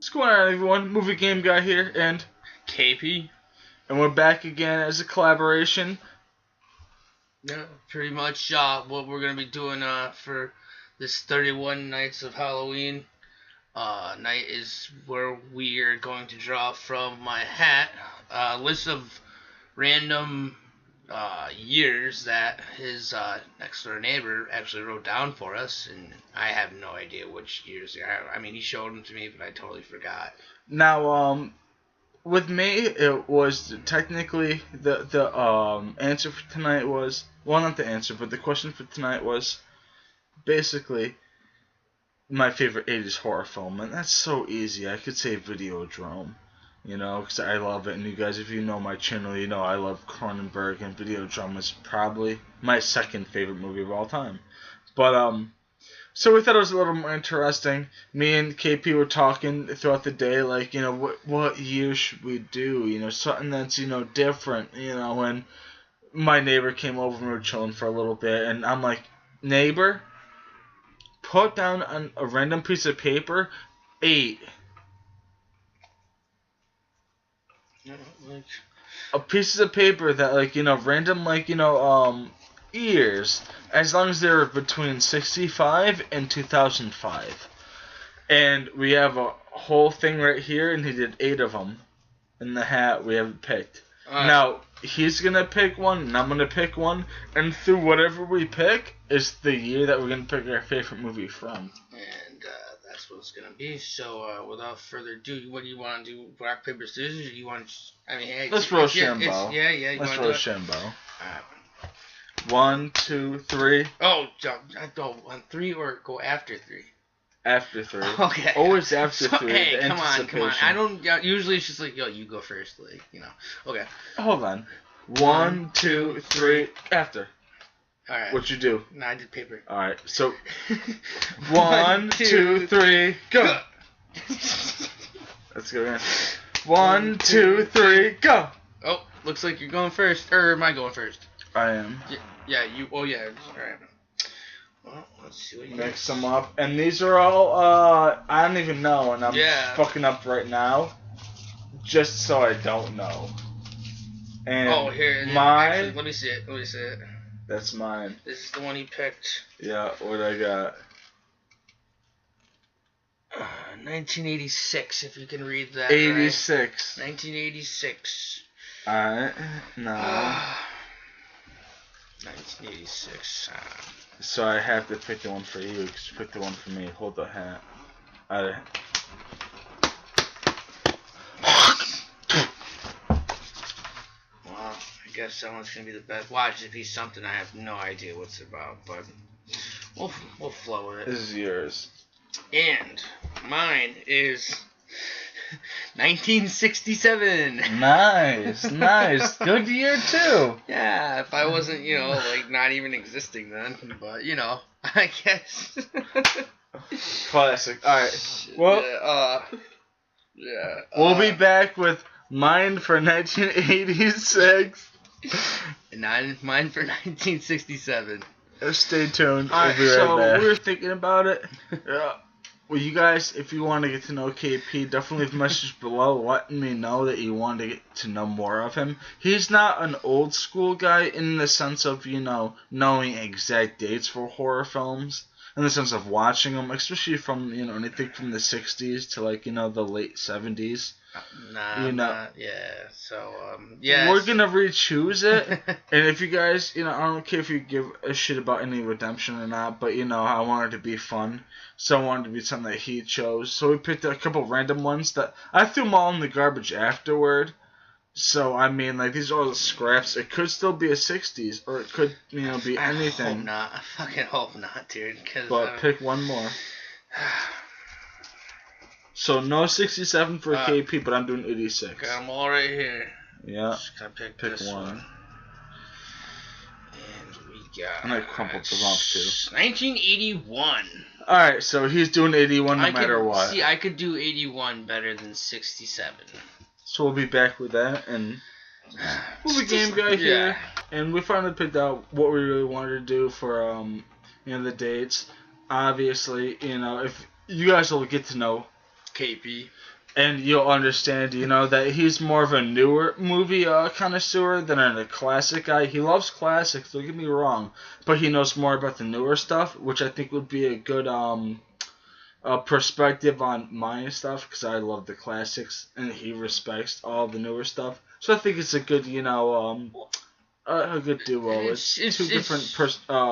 What's going on, everyone? Movie Game Guy here, and KP. And we're back again as a collaboration. Yeah, pretty much what we're going to be doing for this 31 Nights of Halloween night is where we are going to draw from my hat a list of random years that his next door neighbor actually wrote down for us, and I have no idea which years they are. I mean, he showed them to me, but I totally forgot. Now, with me, it was technically the answer for tonight was, well, not the answer, but the question for tonight was basically my favorite 80s horror film, and that's so easy. I could say Videodrome, because I love it, and you guys, if you know my channel, you know I love Cronenberg, and Videodrome is probably my second favorite movie of all time. But, so we thought it was a little more interesting. Me and KP were talking throughout the day, like, what year should we do? Something that's, different, when my neighbor came over and we were chilling for a little bit, and I'm like, neighbor, put down on a random piece of paper 8. A pieces of paper that, random, years, as long as they're between 65 and 2005. And we have a whole thing right here, and he did 8 of them in the hat we haven't picked. Now, he's going to pick one, and I'm going to pick one, and through whatever we pick is the year that we're going to pick our favorite movie from. And that's what it's going to be. So, without further ado, what do you want to do? Rock, paper, scissors? Or do you want to... hey, let's roll Shambo. Yeah. Let's roll Shambo. 1, 2, 3. Oh, I go on 3 or go after 3? After 3. Okay. Always after 3. Hey, come on. I don't. Usually it's just like, yo, you go first, Okay. Hold on. 1, 2, 3. After. All right. What'd you do? No, I did paper. All right. So 1, 2, 3, go. Let's go again. 1, 2, 3, go. Oh, looks like you're going first. Or am I going first? I am. Yeah, you. Oh, yeah. All right. Well, let's see what you mix them up, and these are all I don't even know, and I'm fucking up right now, just so I don't know. And here, mine. Actually, let me see it. That's mine. This is the one he picked. Yeah, what I got? 1986, if you can read that. 86. Right. 1986. Alright, no. 1986. So I have to pick the one for you, because you picked the one for me. Hold the hat. Well, I guess that one's going to be the best. Watch, if he's something I have no idea what's about, but we'll flow with it. This is yours. And mine is 1967. Nice. Good year, too. Yeah, if I wasn't, not even existing then. But, I guess. Classic. Alright. Well, yeah. We'll be back with mine for 1986. And mine for 1967. Stay tuned. Alright, we'll be right back. We were thinking about it. Well, you guys, if you want to get to know KP, definitely leave a message below letting me know that you want to get to know more of him. He's not an old school guy in the sense of, knowing exact dates for horror films. In the sense of watching them, especially from, anything from the 60s to, the late 70s. We're going to re-choose it. And if you guys, I don't care if you give a shit about any redemption or not, but, I wanted to be fun. So I wanted to be something that he chose. So we picked a couple random ones that I threw them all in the garbage afterward. So, these are all the scraps. It could still be a 60s, or it could, be anything. I hope not. I fucking hope not, dude. But pick one more. So, no 67 for KP, but I'm doing 86. Okay, I'm all right here. Yeah. Just gotta pick this one. And we got... And I crumpled the wrong too. 1981. Alright, so he's doing 81 no matter what. See, I could do 81 better than 67. So we'll be back with that, and we'll be Game Guy here. And we finally picked out what we really wanted to do for, the dates. Obviously, if you guys will get to know KP. And you'll understand, that he's more of a newer movie connoisseur than a classic guy. He loves classics, don't get me wrong, but he knows more about the newer stuff, which I think would be a good perspective on my stuff, because I love the classics, and he respects all the newer stuff. So I think it's a good, a good duo. It's two different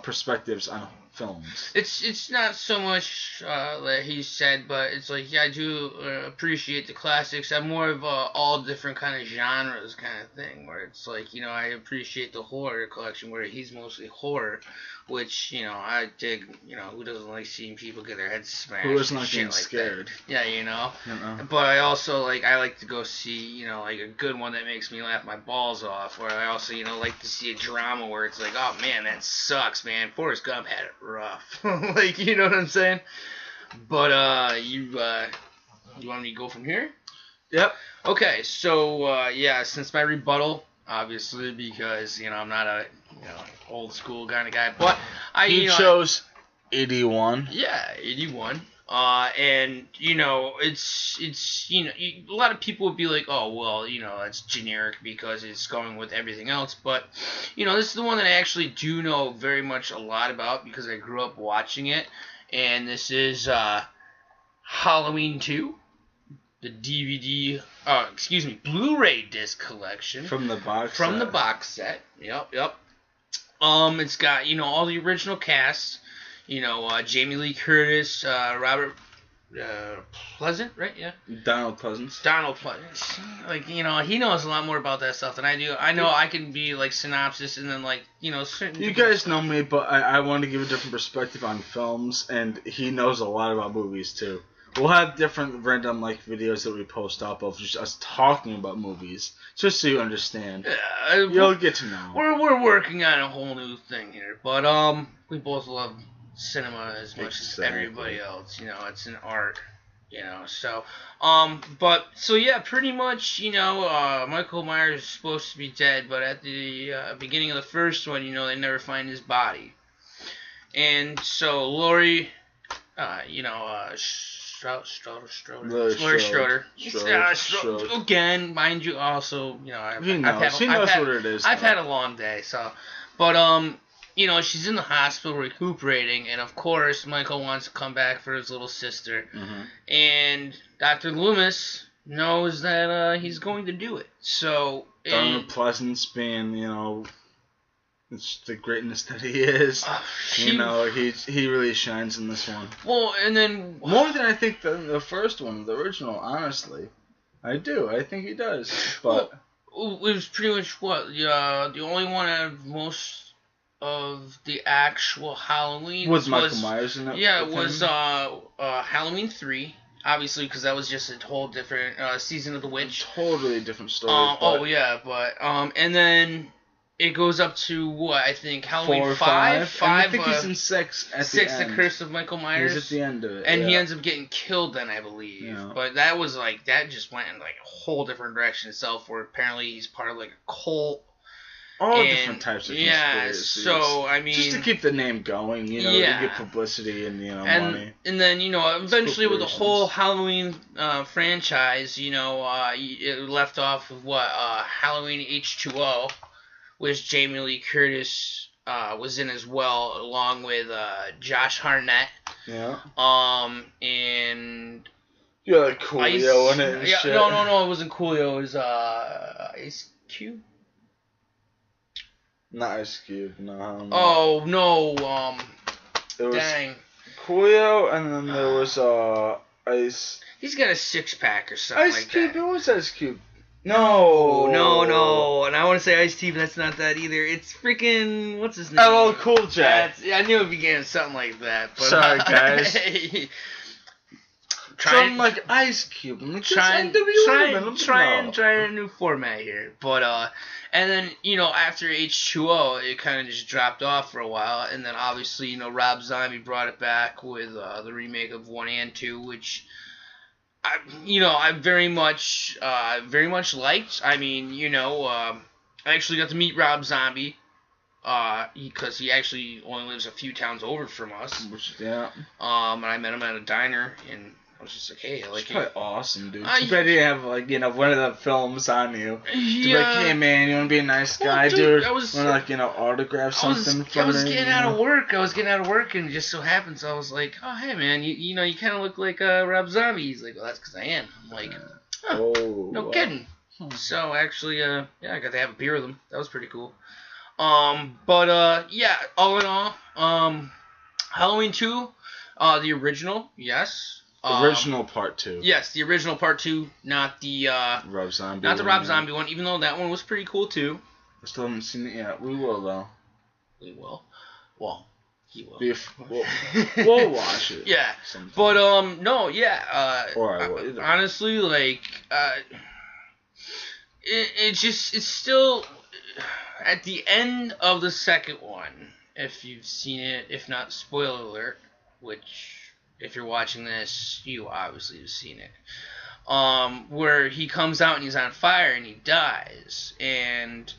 perspectives on films. It's not so much that he said, but it's like, yeah, I do appreciate the classics. I'm more of a all different kind of genres kind of thing, where it's like, I appreciate the horror collection, where he's mostly horror, which, I dig. Who doesn't like seeing people get their heads smashed? Who is not shit getting like scared? That. Yeah, But I also I like to go see, like a good one that makes me laugh my balls off. Or I also, like to see a drama where it's like, oh man, that sucks, man. Forrest Gump had it rough. You know what I'm saying? But you want me to go from here? Yep. Okay, so since my rebuttal, obviously, because I'm not a old school kind of guy, but you chose 81. Yeah, 81. And it's a lot of people would be like, oh well, that's generic because it's going with everything else. But this is the one that I actually do know very much a lot about because I grew up watching it, and this is Halloween 2. The DVD, Blu-ray disc collection from the box set. Yep. It's got all the original cast. Jamie Lee Curtis, Robert Pleasant, right? Yeah. Donald Pleasance. He knows a lot more about that stuff than I do. I know I can be synopsis and then certain. You guys know me, but I want to give a different perspective on films, and he knows a lot about movies too. We'll have different random videos that we post up of just us talking about movies, just so you understand. You'll get to know. We're working on a whole new thing here, but we both love cinema as much as everybody else. It's an art. So pretty much, Michael Myers is supposed to be dead, but at the beginning of the first one, they never find his body, and so Laurie, Laurie Strode. Again, mind you, also, he knows what it is. I've had a long day, so, but she's in the hospital recuperating, and of course, Michael wants to come back for his little sister, and Dr. Loomis knows that he's going to do it. So, Donald Pleasance being, it's the greatness that he is. He really shines in this one. Well, and then more than I think the first one, the original. Honestly, I do. I think he does. But it was pretty much the only one out of most of the actual Halloween was Michael Myers in it. Yeah, it was Halloween 3. Obviously, because that was just a whole different season of the witch. Totally different story. And then. It goes up to what I think Halloween 4 or 5. I think he's in 6 at the end. 6, The Curse of Michael Myers. He's at the end of it, and he ends up getting killed then, I believe. Yeah. But that was that just went in a whole different direction itself. Where apparently he's part of a cult. All different types of conspiracies. So I mean, just to keep the name going, to get publicity and money. And then eventually with the whole Halloween franchise, it left off with Halloween H2O. Which Jamie Lee Curtis was in as well, along with Josh Hartnett. Yeah. And Coolio in it. And shit. No, it wasn't Coolio. It was Ice Cube. Not Ice Cube. No. Oh no. It was dang. Coolio, and then there was Ice. He's got a 6-pack or something Ice like Cube. that. It was Ice Cube. No, and I want to say Ice-T, but that's not that either. It's freaking, what's his name? LL Cool J. I knew it began with something like that. But, sorry, guys. Something like Ice Cube. Trying a new format here. But, and then, after H2O, it kind of just dropped off for a while. And then, obviously, Rob Zombie brought it back with the remake of 1 and 2, which... I very much liked. I mean, I actually got to meet Rob Zombie, because he actually only lives a few towns over from us. Yeah. And I met him at a diner in I was just like, hey, I like It's it. probably awesome, dude. Too bad you have, like, you know, one of the films on you. To be like, hey, man, you want to be a nice guy, dude? I was, want to, like, you know, autograph something I was from me? getting out of work. And it just so happens I was like, oh, hey, man, you know, you kind of look like Rob Zombie. He's like, well, that's because I am. I'm like, no kidding. So, actually, yeah, I got to have a beer with him. That was pretty cool. Yeah, all in all, Halloween 2, the original, yes. Original part 2. Yes, the original part 2, not the Rob Zombie. not the Rob Zombie one, even though that one was pretty cool too. I still haven't seen it yet. We will though. We will. Well, he will. We'll watch it. Yeah, sometime. but no, yeah. Or I will. Honestly, like, it's still at the end of the second one. If you've seen it, if not, spoiler alert, which. If you're watching this, you obviously have seen it. Where he comes out and he's on fire and he dies. And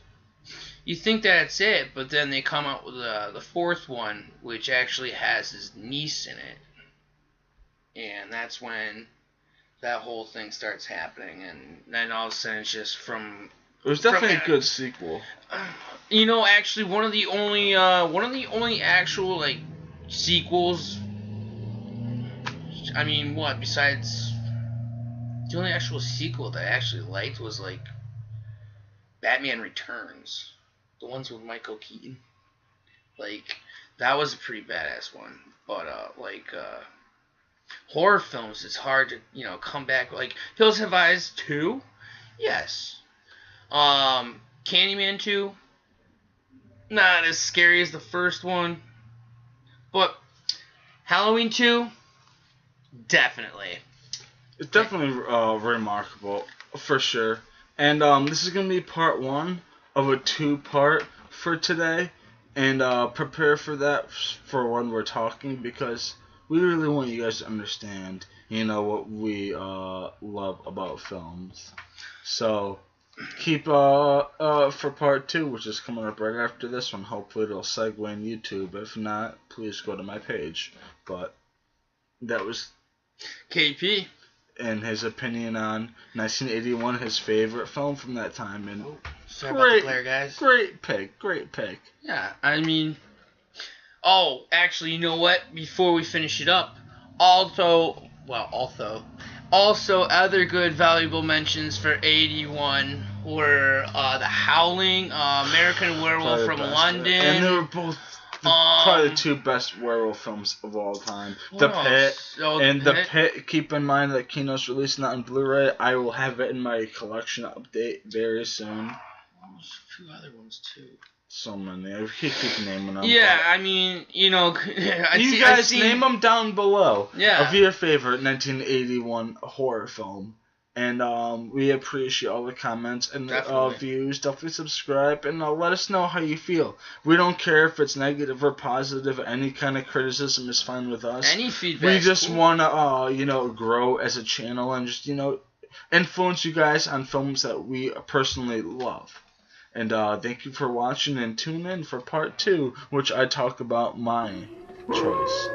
you think that's it, but then they come out with the fourth one, which actually has his niece in it. And that's when that whole thing starts happening. And then all of a sudden it's just from... It was definitely a good sequel. You know, actually, one of the only actual, like, sequels... I mean, what, besides... The only actual sequel that I actually liked was, like, Batman Returns. The ones with Michael Keaton. Like, that was a pretty badass one. But, horror films, it's hard to, you know, come back. Like, Hills Have Eyes 2? Yes. Candyman 2? Not as scary as the first one. But, Halloween 2? Definitely. It's definitely remarkable, for sure. And this is going to be part 1 of a 2-part for today. And prepare for that for when we're talking, because we really want you guys to understand, you know, what we love about films. So keep for part 2, which is coming up right after this one. Hopefully it'll segue in YouTube. If not, please go to my page. But that was KP and his opinion on 1981, his favorite film from that time. And sorry about the glare, guys. Great pick. Yeah, I mean, oh, actually, you know what? Before we finish it up, also other good valuable mentions for 81 were The Howling, American Werewolf from London. And they were both probably the 2 best werewolf films of all time. The Pit. The Pit, keep in mind that Kino's releasing that on Blu-ray. I will have it in my collection update very soon. There's a few other ones too. So many. I keep naming them. Yeah, I mean, you know... you guys name them down below. Yeah. Of your favorite 1981 horror film. And we appreciate all the comments and views. Definitely subscribe and let us know how you feel. We don't care if it's negative or positive. Any kind of criticism is fine with us. Any feedback. We just want to, grow as a channel and just, influence you guys on films that we personally love. And thank you for watching, and tune in for part 2, which I talk about my choice.